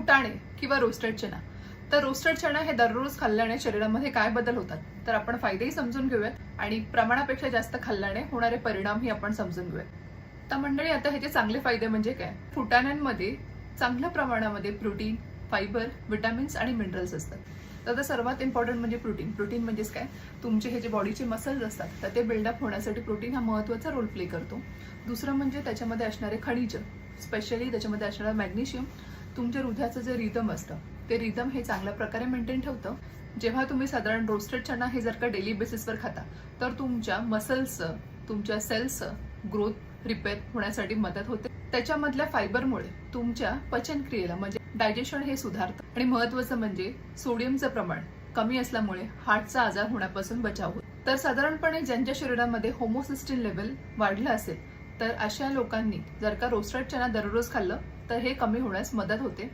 फुटाणे किंवा रोस्टेड चणा. तर रोस्टेड चणा हे दररोज खाल्ल्याने शरीरामध्ये काय बदल होतात तर आपण फायदेही समजून घेऊयात आणि प्रमाणापेक्षा जास्त खाल्ल्याने होणारे परिणामही आपण समजून घेऊयात. तर मंडळी, आता ह्याचे चांगले फायदे म्हणजे काय? फुटाण्यांमध्ये चांगल्या प्रमाणामध्ये प्रोटीन, फायबर, विटामिन्स आणि मिनरल्स असतात. तर सर्वात इम्पॉर्टंट म्हणजे प्रोटीन. प्रोटीन म्हणजेच काय? तुमचे हे जे बॉडीचे मसल्स असतात तर ते बिल्डअप होण्यासाठी प्रोटीन हा महत्त्वाचा रोल प्ले करतो. दुसरं म्हणजे त्याच्यामध्ये असणारे खनिज, स्पेशली त्याच्यामध्ये असणारा मॅग्नेशियम तुमच्या हृदयाचं जे रिदम असतं ते रिदम हे चांगल्या प्रकारे मेंटेन ठेवतं. जेव्हा तुम्ही साधारण रोस्टेड चणा हे जर का डेली बेसिसवर खाता तर तुमच्या मसल्सचं, तुमच्या सेल्सचं ग्रोथ रिपेअर होण्यासाठी मदत होते. त्याच्यामधल्या फायबरमुळे तुमच्या पचनक्रियेला म्हणजे डायजेशन हे सुधारतं. आणि महत्त्वाचं म्हणजे सोडियमचं प्रमाण कमी असल्यामुळे हार्टचा आजार होण्यापासून बचाव होतो. तर साधारणपणे ज्यांच्या शरीरामध्ये होमोसिस्टिन लेवल वाढलं असेल तर अशा लोकांनी जर का रोस्टेड चणा दररोज खाल्लं तर हे कमी होण्यास मदत होते.